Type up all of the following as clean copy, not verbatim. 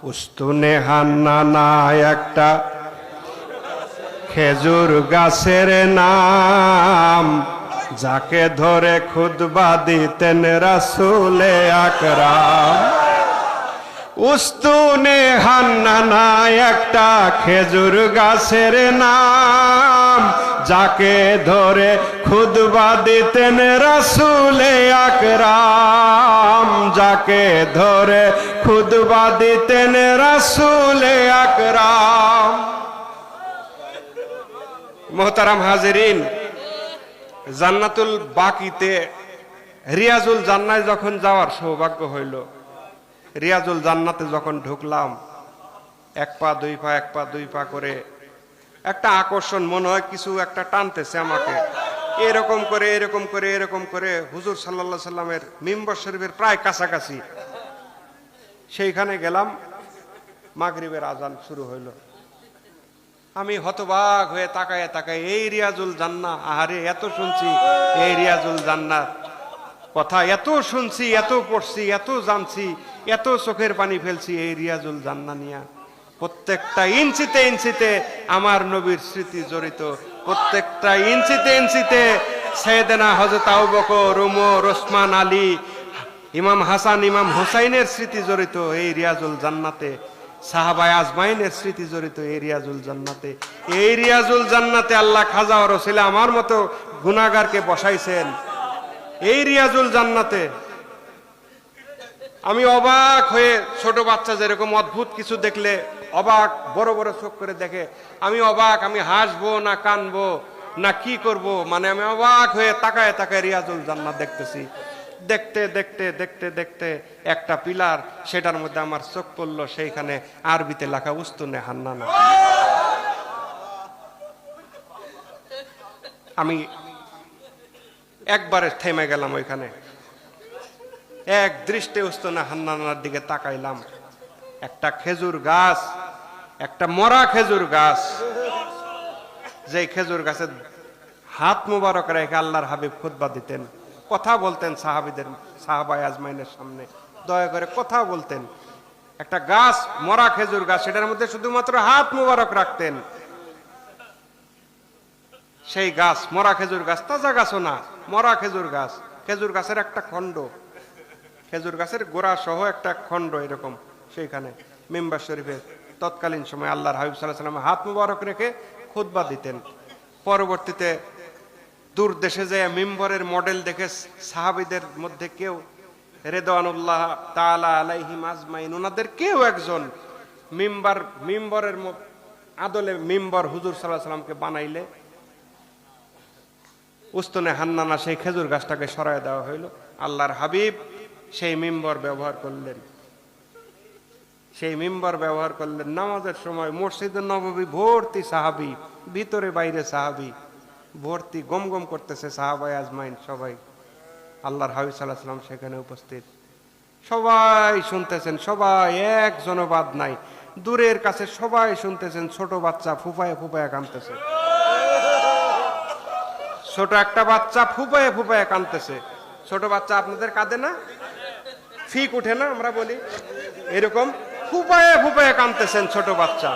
উস্তুনে হান্নানা একটা খেজুর গাছের নাম, যাকে ধরে খুতবা দিতেন রাসূলে আকরাম। উস্তুনে হান্নানা একটা খেজুর গাছের নাম, যাকে ধরে খুতবা দিতেন রাসূলে আকরাম, যাকে ধরে খুতবা দিতেন রাসূলে আকরাম। মোহতারাম হাজিরিন, জান্নাতুল বাকিতে রিয়াজুল জান্নাতে যখন যাওয়ার সৌভাগ্য হইল, রিয়াজুল জান্নাতে যখন ঢুকলাম, এক পা দুই পা এক পা দুই পা করে একটা আকর্ষণ, মনে হয় কিছু একটা টানতেছে আমাকে, এরকম করে এরকম করে এরকম করে হুজুর সাল্লাল্লাহু সাল্লামের মিম্বর শরীফের প্রায় কাছাকাছি। সেইখানে গেলাম, মাগরিবের আজান শুরু হইল। আমি হতবাক হয়ে তাকায় তাকায়, এই রিয়াজুল জান্নাহ, আহারে এত শুনছি এই রিয়াজুল জান্নাহ কথা, এত শুনছি, এত পড়ছি, এত জানছি, এত চোখের পানি ফেলছি এই রিয়াজুল জান্নাহ নিয়া। প্রত্যেকটা ইঞ্চিতে ইঞ্চিতে আমার নবীর স্মৃতি জড়িত, প্রত্যেকটা ইঞ্চিতে ইঞ্চিতে সাইয়েদনা হযরত আবু বকর, ওমর, ওসমান, আলী, ইমাম হাসান, ইমাম হুসাইনের স্মৃতি জড়িত এই রিয়াজুল জান্নাতে, সাহাবায়ে আজমাইনের স্মৃতি জড়িত এই রিয়াজুল জান্নাতে। এই রিয়াজুল জান্নাতে আল্লাহ খাজা ও রসুলে আমার মতো গুনাহগারকে বসাইছেন এই রিয়াজুল জান্নাতে। আমি অবাক হয়ে, ছোট বাচ্চা যেরকম অদ্ভুত কিছু দেখলে অবাক বড় বড় চোখ করে দেখে, আমি অবাক, আমি হাসবো না কানবো না কি করব, মানে আমি অবাক হয়ে তাকায় তাকায় রিয়াজুল জান্নাত দেখতেছি। দেখতে দেখতে দেখতে দেখতে একটা পিলার, সেটার মধ্যে আমার চোখ পড়লো, সেইখানে আরবিতে লেখা উস্তুনে হান্নানা। আমি একবারে থেমে গেলাম ওইখানে, এক দৃষ্টে উস্তুনে হান্নানার দিকে তাকাইলাম। একটা খেজুর গাছ, একটা মরা খেজুর গাছ, যে খেজুর গাছের হাত মুবারক রেখে আল্লাহর হাবিব খুতবা দিতেন, কথা বলতেন সাহাবীদের, সাহাবায়ে আজমাইনের সামনে দয়া করে কথা বলতেন। একটা গাছ, মরা খেজুর গাছ, সেটার মধ্যে শুধুমাত্র হাত মুবারক রাখতেন। সেই গাছ মরা খেজুর গাছ, তাজা গাছও না, মরা খেজুর গাছ, খেজুর গাছের একটা খণ্ড, খেজুর গাছের গোড়া সহ একটা খণ্ড এরকম, সেইখানে মিম্বার শরীফে তৎকালীন সময় আল্লাহর হাবিব সাল্লাল্লাহু আলাইহি ওয়াসাল্লাম হাত মুবারক রেখে খুতবা দিতেন। পরবর্তীতে দূর দেশে যায় মিম্বরের মডেল দেখে সাহাবীদের মধ্যে কেউ, রিদওয়ানুল্লাহ তাআলা আলাইহিম আজমাইন, ওনাদের কেউ একজন মিম্বরের আদলে মিম্বর হুজুর সাল্লাল্লাহু আলাইহি ওয়াসাল্লামকে বানাইলে উস্তুনে হান্নানা সেই খেজুর গাছটাকে সরায় দেওয়া হইল। আল্লাহর হাবিব সেই মিম্বর ব্যবহার করলেন, সেই মিম্বর ব্যবহার করলেন। নামাজের সময় মসজিদে নববী ভর্তি সাহাবী, ভিতরে বাইরে সাহাবী ভর্তি, গম গম করতেছে সাহাবায়ে আজমাইন সবাই। আল্লাহর হাবিব সাল্লাল্লাহু আলাইহি ওয়াসাল্লাম সেখানে উপস্থিত, সবাই শুনতেছেন, সবাই একজনও বাদ নাই। দূরের কাছে সবাই শুনতেছেন, ছোট বাচ্চা ফুফায়ে ফুফায়ে কাঁদতেছে, ছোট একটা বাচ্চা ফুফায়ে ফুফায়ে কাঁদতেছে। ছোট বাচ্চা আপনাদের কাঁদে না? ফিক উঠে না আমরা বলি, এরকম ফুফায়ে ফুফায়ে কাঁদতেছেন ছোট বাচ্চা।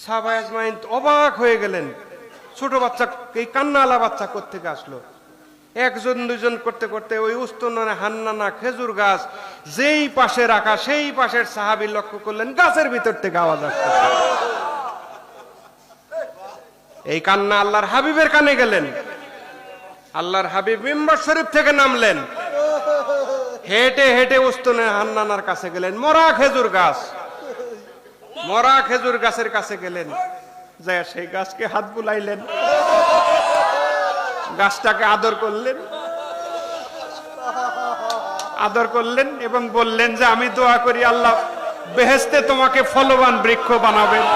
সাহাবায়ে আজমাইন অবাক হয়ে গেলেন, ছোট বাচ্চা, এই কান্নাওয়ালা বাচ্চা কোত্থেকে আসলো? একজন দুজন করতে করতে ওই উস্তুনে হান্নানা খেজুর গাছ যেই পাশে রাখা, সেই পাশের সাহাবী লক্ষ্য করলেন গাছের ভিতর থেকে আওয়াজ আসতেছে। এই কান্না আল্লাহর হাবিবের কানে গেলেন। আল্লাহর হাবিব মিম্বর শরীফ থেকে নামলেন, হেঁটে হেঁটে উস্তুনে হান্নানার কাছে গেলেন, মরা খেজুর গাছ, মরা খেজুর গাছের কাছে গেলেন, যায় সেই গাছকে হাত বুলাইলেন, গাছটাকে আদর করলেন, আদর করলেন এবং বললেন যে আমি দোয়া করি আল্লাহ বেহেশতে তোমাকে ফলবান বৃক্ষ বানাবেন।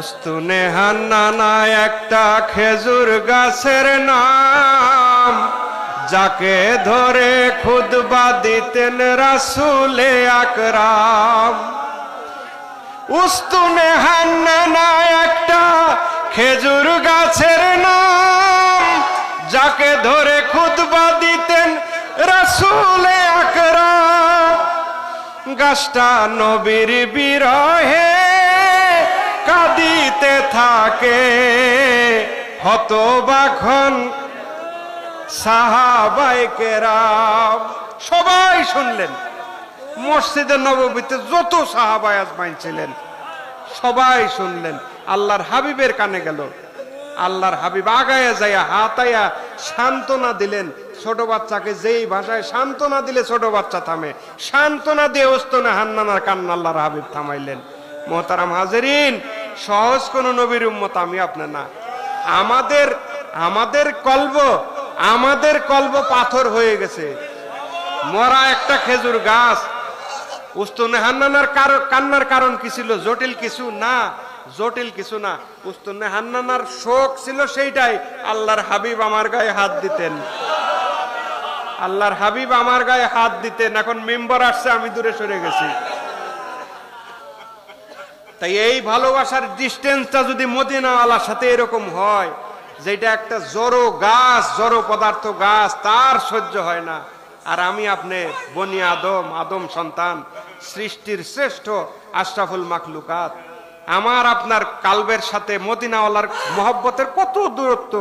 উস্তুনে হান্নানা একটা খেজুর গাছের নাম, যাকে ধরে খুতবা দিতেন রাসূলে আকরাম। উস্তুনে হান্নানা একটা খেজুর গাছের নাম, তাকে ধরে খুতবা দিতেন রাসূলে আকরাম। গাছটা নবীর বিরহে কাঁদিতে থাকে, হতবাখন সাহাবায়ে কেরাম। সবাই শুনলেন, মসজিদে নববীতে যত সাহাবায়ে আজমাইন ছিলেন সবাই শুনলেন। আল্লাহর হাবিবের কানে গেল। আল্লাহর হাবিব আগায়া যাইয়া হাতায়া সান্ত্বনা দিলেন। ছোট বাচ্চাকে যেই ভাষায় সান্ত্বনা দিলে ছোট বাচ্চা থামে, সান্ত্বনা দিয়ে ওস্তনে হান্নানার কান্না আল্লাহর হাবিব থামাইলেন। মোহতারাম হাজেরিন, সহজ কোন নবীর উম্মত আমি আপনি না। আমাদের কলব পাথর হয়ে গেছে। মরা একটা খেজুর গাছ, উস্তনে হান্নানার কান্নার কারণ কি ছিল? জটিল কিছু না, জটিল কিছু না। উস্তনে হান্নানার শোক ছিল সেইটাই, আল্লাহর হাবিব আমার গায়ে হাত দিতেন। আল্লাহর হাবিব আমার গায়ে হাত দিতেন। এখন মেম্বার আসছে, আমি দূরে সরে গেছি। তাই এই ভালোবাসার ডিস্টেন্সটা যদি মদিনাওয়ালার সাথে এরকম হয়, যেটা একটা জড়ো গাছ, জড়ো পদার্থ গাছ, তার সহ্য হয় না। আর আমি আপনি বনি আদম সন্তান, সৃষ্টির শ্রেষ্ঠ আশরাফুল মাখলুকাত। আমার আপনার কালবের সাথে মদিনাওয়ালার মহব্বতের কত দূরত্ব,